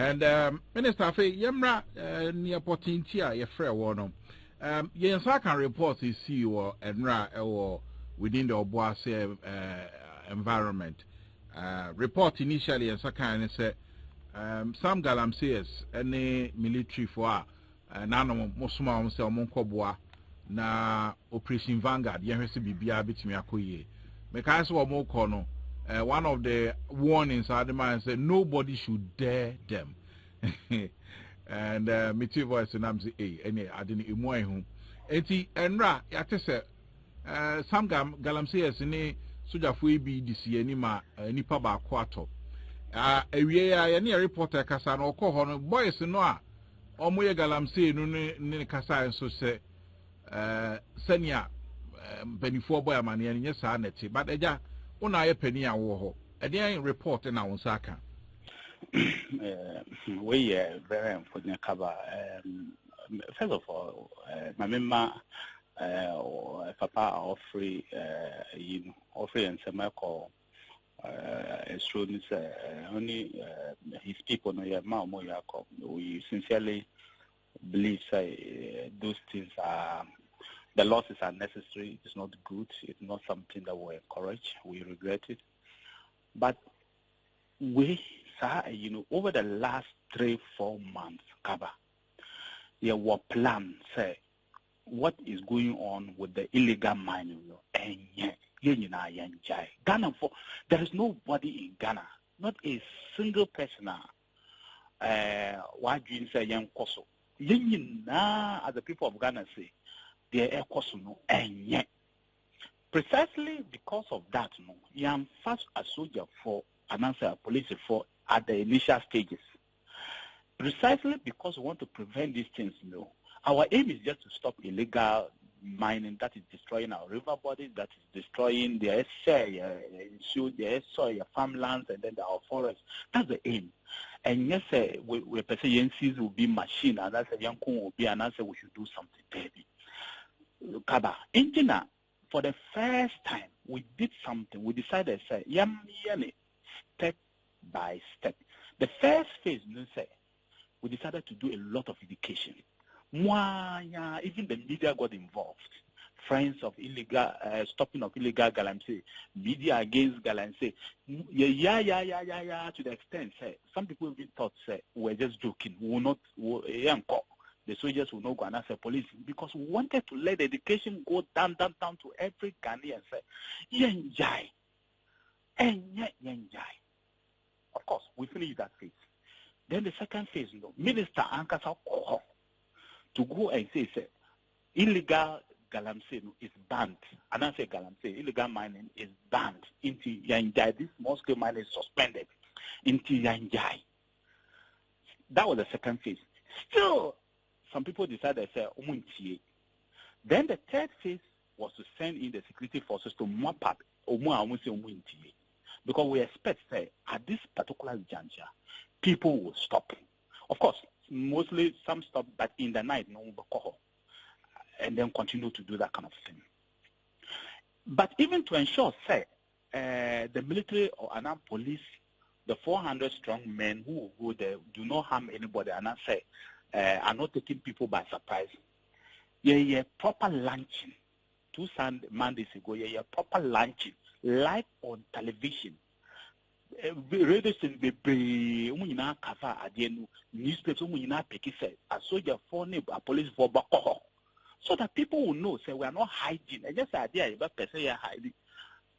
And Minister Fe Yemra near Potintia, your friend one. Yes, I can report is CEO and Ra or within the Obuase environment. Report initially as I can say some Galamseyers any military for nano Mosuma on Sel Monkobwa na Operation Vanguard, Yensi Bibia Bitmi Akoye. Because more corner. One of the warnings I demand said nobody should dare them. And me too voice and I'm saying, any I didn't imoy whom. Eti enra yatese some Galamseyers ni soja fu bi disi anima nipa ba kwato. Ewie ya ni reporter kasa na okọ ho no boys no a omo ye Galamsey no ne kasa enso se senia benifo boy amane nye saa neti but eja una ye penny a wo ho eden report na won saka we very unfortunate cover first of all my member papa offering offering and some call students only his people no ya ma mo ya we sincerely believe those things are the losses are necessary. It's not good. It's not something that we encourage. We regret it. But we, over the last 3-4 months, Kaba, there were plans, what is going on with the illegal mining. And Ghana, there is nobody in Ghana, not a single person. Why do you say young Koso? As the people of Ghana say, the no and yet precisely because of that no yam fast a soldier for an answer police for at the initial stages precisely because we want to prevent these things our aim is just to stop illegal mining that is destroying our river bodies, that is destroying the soil, farmlands, and then our forests. That's the aim. And yes, we say will be machine, and that's a young will be, and answer we should do something, baby. Kaba, Injina, for the first time, we did something. We decided, say, step by step. The first phase, we decided to do a lot of education. Even the media got involved. Friends of illegal, stopping of illegal Galamsey, media against Galamsey. To the extent, say, some people even thought, say, we're just joking. We will not, the soldiers will not go and ask the police because we wanted to let the education go down to every Ghanaian. Say, yenjai. Of course, we finished that phase. Then the second phase, Minister Ankasa to go and say illegal Galamsey is banned. And I say Galamsey, illegal mining is banned. Into Yanjai, this small scale mining is suspended. Into Yanjai. That was the second phase. Still, some people decided to say, then the third phase was to send in the security forces to mop up because we expect, say, at this particular juncture, people will stop. Of course, mostly some stop, but in the night, and then continue to do that kind of thing. But even to ensure, say, the military or armed police, the 400 strong men who will go there, do not harm anybody, and I say, are not taking people by surprise. Proper launching. 2 Mondays ago, proper launching live on television. Radio station cover again newspapers a soldier for a police for so that people will know say we are not hiding. And just idea about person hiding.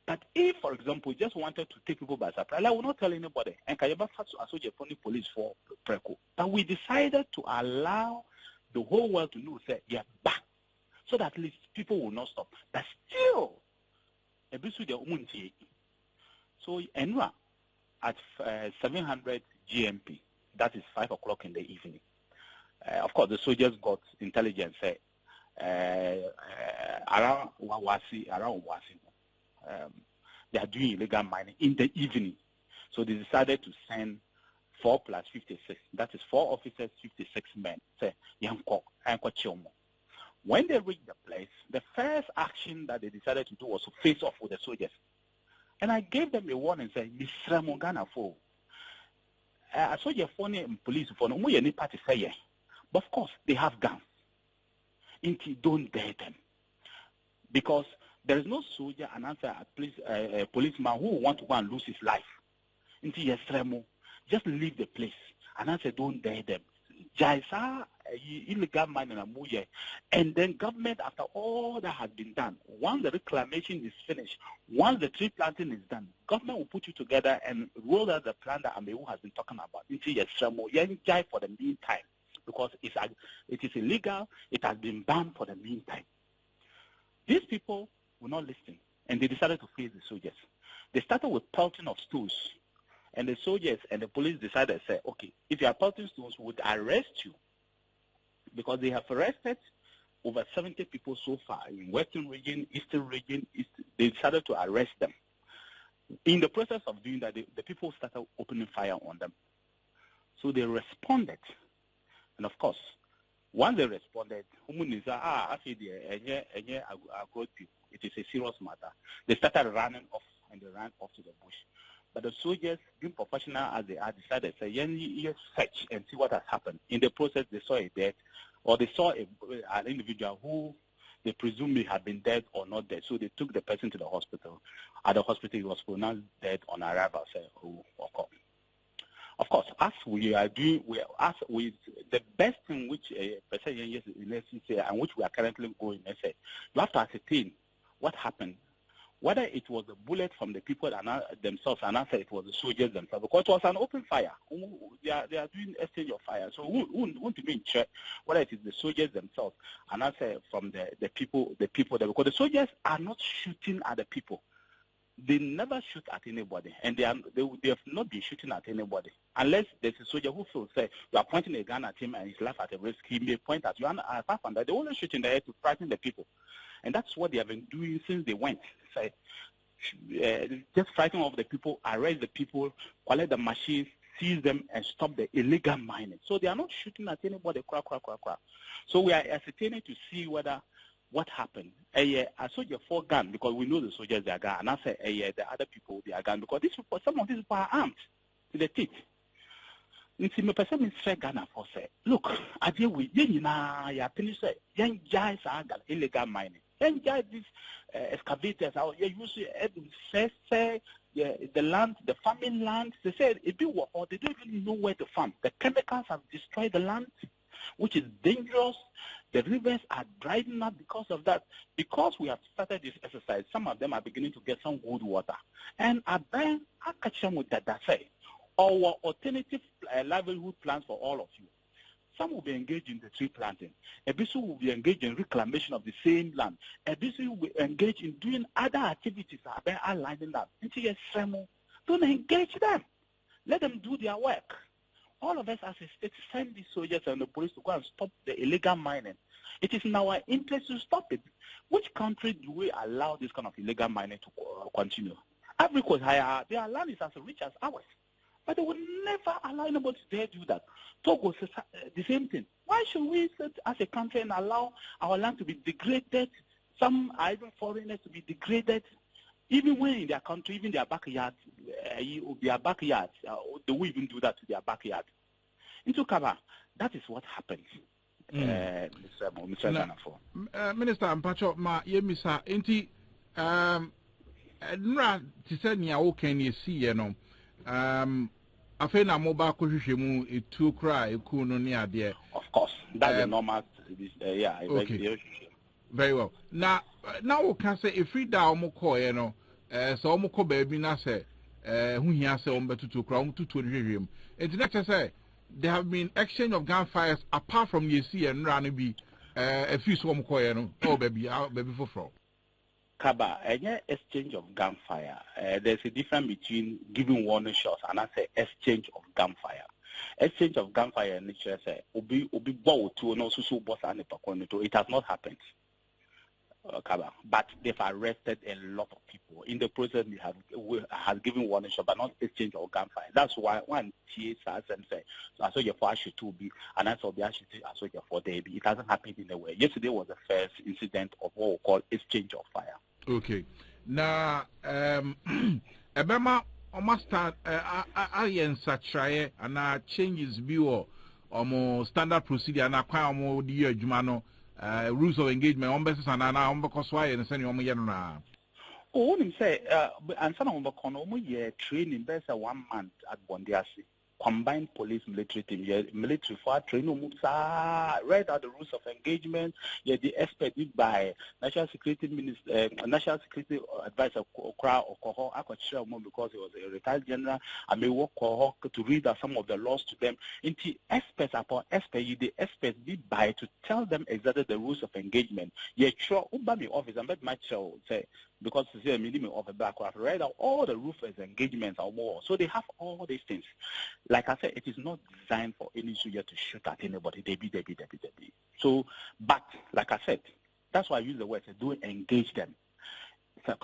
But if, for example, we just wanted to take people by surprise, I will not tell anybody. And can you ever a soldier for the police for preco? But we decided to allow the whole world to know say you're back, so that at least people will not stop. But still, a bit with their own take. So anyway, at 700 GMP, that is 5 o'clock in the evening. Of course, the soldiers got intelligence around Wasi. They are doing illegal mining in the evening. So they decided to send 4 plus 56. That is 4 officers, 56 men. When they reached the place, the first action that they decided to do was to face off with the soldiers. And I gave them a warning, saying, Mr. Mongana, I saw your phone and police phone. We any party say yeah. But of course, they have guns. Don't dare them. Because there is no soldier and answer a policeman who will want to go and lose his life. Just leave the place. And answer, don't dare them. Jaisa illegal mining and then government, after all that has been done, once the reclamation is finished, once the tree planting is done, government will put you together and roll out the plan that Amewu has been talking about. For the meantime, because it is illegal, it has been banned for the meantime. These people will not listen, and they decided to face the soldiers. They started with pelting of stones. And the soldiers and the police decided to say, okay, if you are pelting stones, we would arrest you. Because they have arrested over 70 people so far in Western region, Eastern region. They decided to arrest them. In the process of doing that, the people started opening fire on them. So they responded. And of course, once they responded, it is a serious matter. They started running off, and they ran off to the bush. But the soldiers, being professional as they are, decided to say, search and see what has happened. In the process, they saw a dead, or they saw an individual who they presumably had been dead or not dead. So they took the person to the hospital. At the hospital, he was pronounced dead on arrival. Of course, as we are doing, the best thing which a person and which we are currently going, you have to ascertain what happened. Whether it was a bullet from the people themselves, and answer it was the soldiers themselves, because it was an open fire. They are doing exchange of fire. So we want to be in check whether it is the soldiers themselves, and answer from the people there, because the soldiers are not shooting at the people. They never shoot at anybody, and they have not been shooting at anybody unless there's a soldier who feels say you are pointing a gun at him and he's left at a risk. He may point at you, and apart from that, they only shoot in the air to frighten the people. And that's what they have been doing since they went. Just frighten off the people, arrest the people, collect the machines, seize them, and stop the illegal mining. So they are not shooting at anybody. So we are ascertaining to see what happened. I saw your 4 guns because we know the soldiers they are gun, and I said the other people they are gun because some of these people are armed to the teeth. Me person is fair Ghana for say, look, I deal with ya finish say, young guys are illegal mining. Young guys these excavators out you use the land, the farming land. They said it be what or they don't even know where to farm. The chemicals have destroyed the land, which is dangerous. The rivers are drying up because of that. Because we have started this exercise, some of them are beginning to get some good water. And I catch them with that say. Our alternative livelihood plans for all of you. Some will be engaged in the tree planting. A bit will be engaged in reclamation of the same land. A bit will be engaged in doing other activities that are lining up. Don't engage them. Let them do their work. All of us as a state send these soldiers and the police to go and stop the illegal mining. It is in our interest to stop it. Which country do we allow this kind of illegal mining to continue? Africa's higher, their land is as rich as ours. But they would never allow anybody to dare do that. Togo says the same thing. Why should we sit as a country and allow our land to be degraded, some even foreigners to be degraded, even when in their country, even their backyard, they will even do that to their backyard. Into Kaba, that is what happens. Mr. Minister Ampacho, ma yemisa inti nra tisenya okay ni see no afe na mobile kohwehwe mu etu kra eku no ne ade. Of course, that's the normal okay. Very well. Now we can say if we da omo call no so omo call baby na say hu hia say omo betutu kra omo tutu hwehwem. Enti na say there have been exchange of gunfires apart from Yesi and Ranabi a few swam coin no baby for fraud. Kaba, any exchange of gunfire. There's a difference between giving warning shots and I say exchange of gunfire. Exchange of gunfire in nature say obi bow to no so boss and it has not happened. Kaba, but they've arrested a lot of people. In the process, we have given warning shot, but not exchange of gunfire. That's why one TS and say, so I saw your for should to be, and I saw the I saw your for there be. It hasn't happened in a way. Yesterday was the first incident of what we call exchange of fire. Okay. Now, Ebema almost start in such and changes view or standard procedure and acquire more dear Jumano rules of engagement on basis and on because why and send you Oh, say, and some of the training best 1 month at Bondiasi. Combined police military team, military for training, read out the rules of engagement. The expert by National Security Minister, National Security Advisor, Koho, I could share more because he was a retired general. I may work to read out some of the laws to them. Into experts upon experts, the experts did by to tell them exactly the rules of engagement. Sure, Ubami office, I met my child say because it's a minimum of a background. Read out all the rules of engagements or more. So they have all these things. Like I said, it is not designed for any soldier to shoot at anybody. They be. So, but like I said, that's why I use the word. Do engage them. And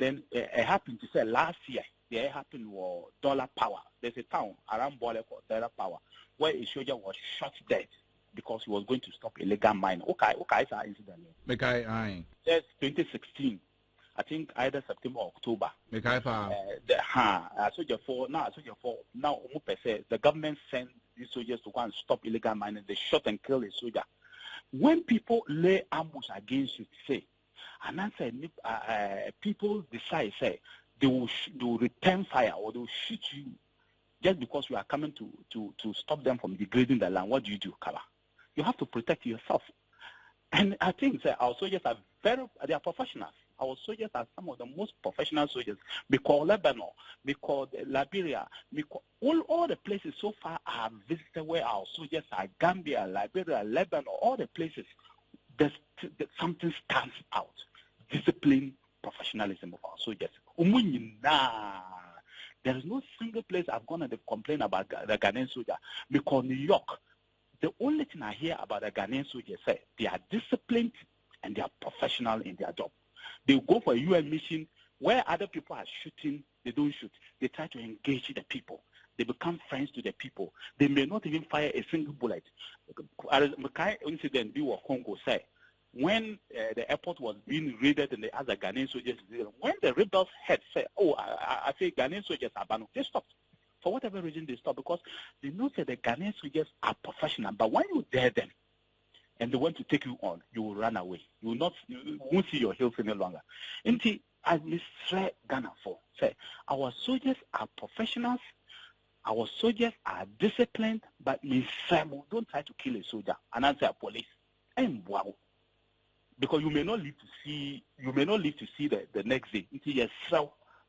then it happened to say last year. It happened with Dollar Power. There's a town around Bole called Dollar Power where a soldier was shot dead because he was going to stop illegal mining. Okay, it's an incident. Okay, That's 2016. I think either September or October. Now, the government sent these soldiers to go and stop illegal mining. They shot and killed a soldier. When people lay ambush against you, say, and then say, people decide, say, they will return fire or they will shoot you just because you are coming to stop them from degrading the land. What do? Kaba? You have to protect yourself. And I think that our soldiers are they are professionals. Our soldiers are some of the most professional soldiers. Because Lebanon, because Liberia, because all the places so far I have visited where our soldiers are, Gambia, Liberia, Lebanon, all the places, something stands out. Discipline, professionalism of our soldiers. There is no single place I've gone and they've complained about the Ghanaian soldier. Because New York, the only thing I hear about the Ghanaian soldiers say they are disciplined and they are professional in their job. They go for a UN mission where other people are shooting, they don't shoot. They try to engage the people. They become friends to the people. They may not even fire a single bullet. Makai incident in Congo say when the airport was being raided and they asked the Ghanaian soldiers, when the rebels head said, I say Ghanaian soldiers are banned, they stopped. For whatever reason they stop, because they know that the Ghanaian soldiers are professional. But when you dare them and they want to take you on, you will run away. You won't see your heels any longer. And as Mr. Ghana for say, our soldiers are professionals, our soldiers are disciplined, but Mr. don't try to kill a soldier and answer a police. And wow. Because you may not live to see the next day.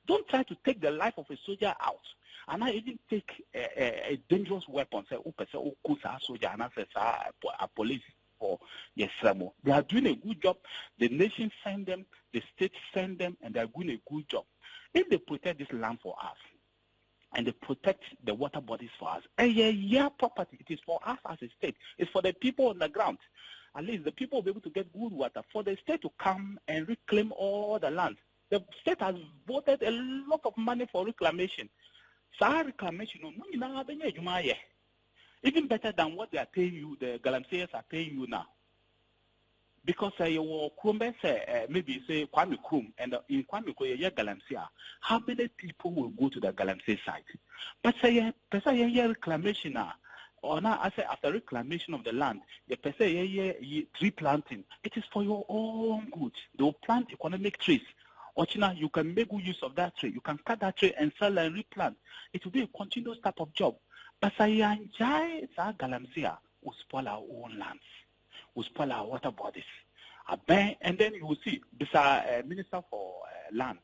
Don't try to take the life of a soldier out. And I even take a dangerous weapon, say, soldier, and I say, a police or yes, they are doing a good job. The nation send them, the state send them, and they are doing a good job. If they protect this land for us, and they protect the water bodies for us, property, it is for us as a state. It's for the people on the ground. At least the people will be able to get good water. For the state to come and reclaim all the land. The state has voted a lot of money for reclamation. Reclamation, even better than what they are paying you, the Galamseyers are paying you now. Because your Krumbe say maybe say Kwame Krum, and in Kwame Krum, Galamseyer, how many people will go to the Galamsey site? But say reclamation now, or now I say after reclamation of the land, the tree planting, it is for your own good. They will plant economic trees. Or you can make good use of that tree. You can cut that tree and sell and replant. It will be a continuous type of job. But Galamseyer will spoil our own lands, will spoil our water bodies. And then you will see, Bisa Minister for Lands,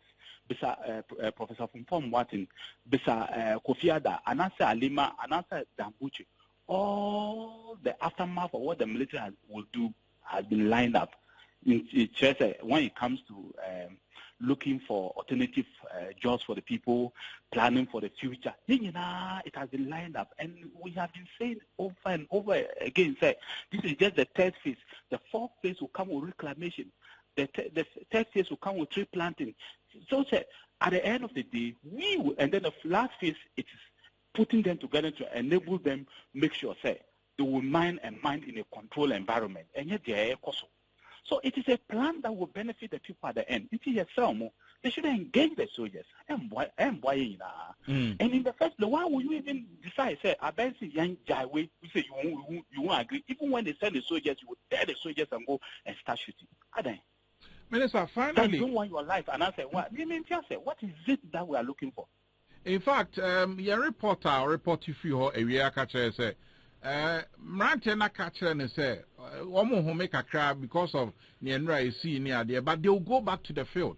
Bisa Professor Fumpom Watin, Bisa Kofi Ada, Anasa Alima, Anasa Dambuchi, all the aftermath of what the military will do has been lined up. When it comes to looking for alternative jobs for the people, planning for the future. It has been lined up. And we have been saying over and over again, say, this is just the third phase. The fourth phase will come with reclamation. The third phase will come with tree planting. So say, at the end of the day, and then the last phase, it is putting them together to enable them, make sure, say, they will mine in a controlled environment. And yet they are also. So it is a plan that will benefit the people at the end. It is a They should engage the soldiers. And in the first place, why would you even decide, say, I bet young Jaiwe, you say you won't agree. Even when they send the soldiers, you would tell the soldiers and go and start shooting. Minister, finally, you don't want your life. And I say, what? What is it that we are looking for? In fact, your reporter if you a catcher say, Marantena catcher and say, Omo who make a crab because of Nienra is seeing near there, but they'll go back to the field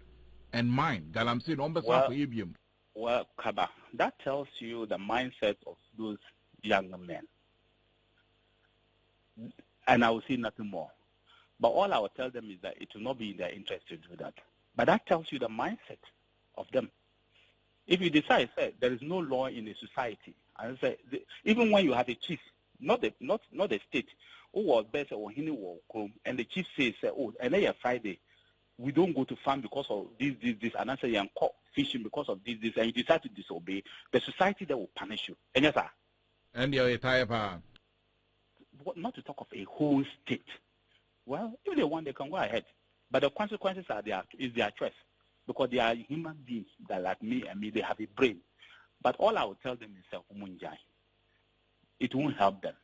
and mine. Galamsey numbers for Ibium. Well, Kaba, that tells you the mindset of those young men. And I will see nothing more. But all I will tell them is that it will not be in their interest to do that. But that tells you the mindset of them. If you decide, say, there is no law in a society, and say, even when you have a chief, not the state, who was better or he and the chief says, oh, and then Friday, we don't go to farm because of this, and I say, I'm caught fishing because of this, and you decide to disobey, the society that will punish you. And yes, sir. And you're a type. Not to talk of a whole state. Well, if they want, they can go ahead. But the consequences is their choice. Because they are human beings that, like me and me, they have a brain. But all I will tell them is, it won't help them.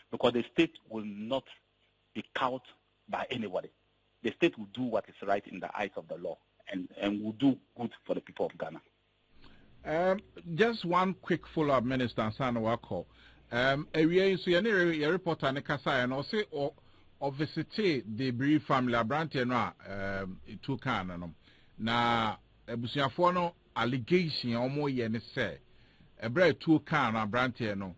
Because the state will not be cowed by anybody. The state will do what is right in the eyes of the law and will do good for the people of Ghana. Just one quick follow-up, Minister Sanwako. A reporter and and also visited the brief family Abranti two can na ebusuafo no allegation omo ye ne se ebre two can Abranti no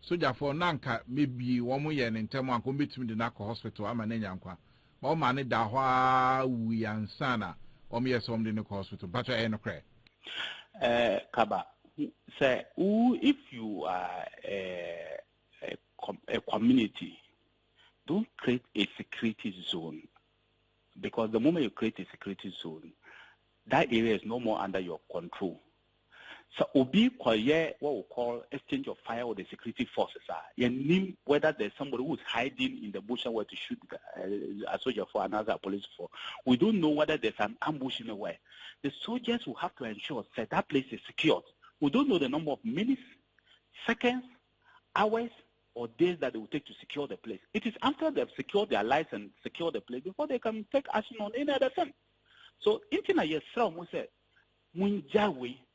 sojafo nanka maybe omo ye ne ntem anko betimi de na hospital ama na nyankwa ma o ma ne da hwa wi ansana omo ye so de ne hospital but no kre Kaba say if you are a community, don't create a security zone, because the moment you create a security zone, that area is no more under your control. So obi kwaye what we call exchange of fire with the security forces whether there's somebody who's hiding in the bush where to shoot a soldier for another police for. We don't know whether there's an ambush in a way. The soldiers will have to ensure that that place is secured. We don't know the number of minutes, seconds, hours, or days that they will take to secure the place. It is after they've secured their lives and secure the place before they can take action on any other thing. So,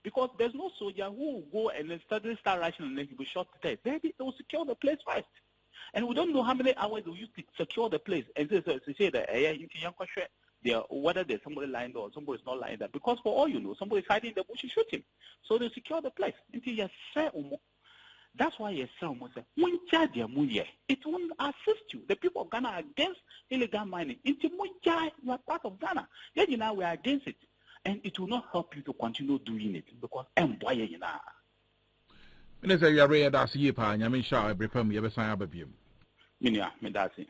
because there's no soldier who will go and start rushing and then he'll be shot to death. They will secure the place first. And we don't know how many hours they use to secure the place. And so say that whether there's somebody lying there or somebody is not lying there. Because for all you know, somebody is hiding in the bush, you shoot him. So they secure the place. That's why it won't assist you. The people of Ghana are against illegal mining. You are part of Ghana. Yet we are against it. And it will not help you to continue doing it because Minister, you are ready to see you, Pan. I mean, sure, every time you ever sign up with you. Minya, me that's it.